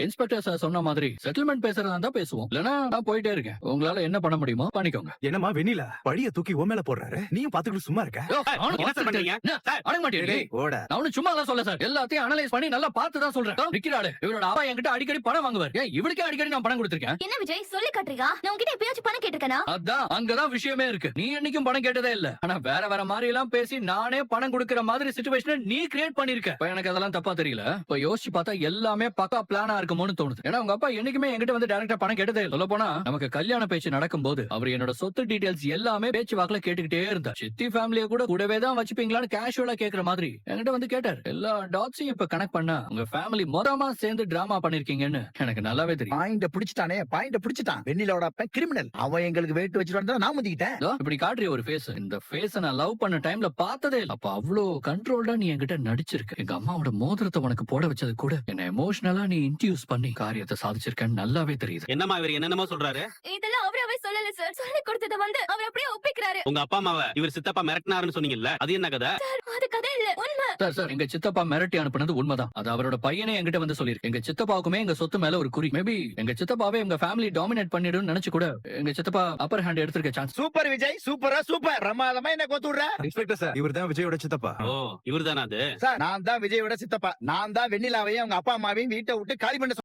Inspector sir சொன்ன மாதிரி settlement பேசுறதா இருந்தா பேசுவோம், இல்லனா நான் போயிட்டே இருக்கேன். உங்களால என்ன பண்ண முடியுமோ பண்ணிக்கோங்க. என்னமா வெண்ணிலா படிய தூக்கி உன் மேல போடுறாரு, நீயும் பாத்துக்கிட்டு சும்மா இருக்க? யோ, அவனுக்கு என்ன சார் பண்றீங்க? என்ன? அடங்க மாட்டேன். டேய், ஓட. நான் ஒண்ணும் சும்மா எல்லாம் சொல்ல சார். எல்லாத்தையும் அனலைஸ் பண்ணி நல்லா பார்த்து தான் சொல்றேன். நிக்கிறாளே, இவரோட அப்பா என்கிட்ட அடிக்கடி பணம் வாங்குவார். ஏன் இவளுக்கே அடிக்கடி நான் பணம் கொடுத்திருக்கேன். என்ன விஜய் சொல்லி காட்டுறீங்க? நான் உன்கிட்ட எப்பயாச்சும் பணம் கேட்டிருக்கேனா? அதான் அங்கதான் விஷயமே இருக்கு. நீ என்னைக்கும் பணம் கேட்டதே இல்ல. ஆனா வேற வேற மாதிரி எல்லாம் பேசி நானே பணம் கொடுக்கிற மாதிரி சிச்சுவேஷனை நீ கிரியேட் பண்ணிருக்க. இப்ப எனக்கு அதெல்லாம் தப்பா தெரியல. இப்ப யோசிச்சு பார்த்தா எல்லாமே பக்கா பிளானா இருக்குமோன்னு தோணுது. ஏன்னா உங்க அப்பா என்னைக்குமே என்கிட்ட வந்து டைரக்டா பணம் கேட்டதே இல்ல. சொல்ல போனா நமக்கு கல்யாண பேச்சு நடக்கும்போது அவர் என்னோட சொத்து டீடைல்ஸ் எல்லாமே பேச்சு வாக்குல கேட்டுக்கிட்டே இருந்தார். சித்தி ஃபேமிலிய கூட கூடவே தான் வச்சுப்பீங்களான்னு கேஷுவலா கேக்குற மாதிரி என்கிட்ட வந்து கேட்டார். எல்லா டாட்ஸையும் இப்ப கனெக்ட் பண்ணா உங்க ஃபேமிலி மொத்தமா சேர்ந்து டிராமா பண்ணிருக்கீங்கன்னு எனக்கு நல்லாவே தெரியும். பாயிண்ட பிடிச்சிட்டானே, பாயிண்ட பிடிச்சிட்டான். வெண்ணிலோட அப்பன் கிரிமினல். அவன் எங்களுக்கு வெயிட் வச்சுட்டு வந்தா நான் முந்திக்கிட்டேன். இதோ இப்படி காட்டுறிய ஒரு ஃபேஸ், இந்த ஃபேஸ நான் லவ் பண்ண டைம்ல பார்த்ததே இல்ல. அப்ப அவ்வளோ கண்ட்ரோல்டா நீ என்கிட்ட நடிச்சிருக்க. எங்க அம்மாவோட மோதிரத்தை உனக்கு போட வச்சது கூட என்ன எமோஷனலா நீ இன்டியூஸ் பண்ணி காரியத்தை சாதிச்சிருக்கேன்னு நல்லாவே தெரியுது. என்னம்மா இவர் என்னென்னமோ சொல்றாரு? இதெல்லாம் அவரவே சொல்லல சார். சொல்லி கொடுத்தத வந்து அவர் அப்படியே ஒப்பிக்கிறாரு. உங்க அப்பா அம்மாவை இவர் சித்தப்பா மிரட்டினாருன்னு சொன்னீங்கல்ல, அது என்ன கதை? அது கதை இல்ல, உண்மை. சார் எங்க சித்தப்பா மிரட்டி அனுப்புனது உண்மைதான். அது அவரோட பையனே என்கிட்ட வந்து சொல்லிருக்கு. எங்க சித்தப்பாவுக்குமே எங்க சொத்து மேல ஒரு குறி. மேபி எங்க சித்தப்பாவே எங்க ஃபேமிலி டாமினேட் பண்ணிடும்னு நினைச்சு கூட எங்க சித்தப்பா அப்பர் ஹேண்ட் எடுத்திருக்க சான்ஸ். சூப்பர் விஜய், சூப்பரா சூப்பர். பிரமாதமா என்ன கோத்து விடுற. இன்ஸ்பெக்டர் சார், இவர்தான் விஜயோட சித்தப்பா. ஓ, இவர்தானா அது? சார், நான் தான் விஜயோட சித்தப்பா. நான் தான் வெண்ணிலாவையும் அவங்க அப்பா அம்மாவையும் வீட்டை விட்டு காலி பண்ண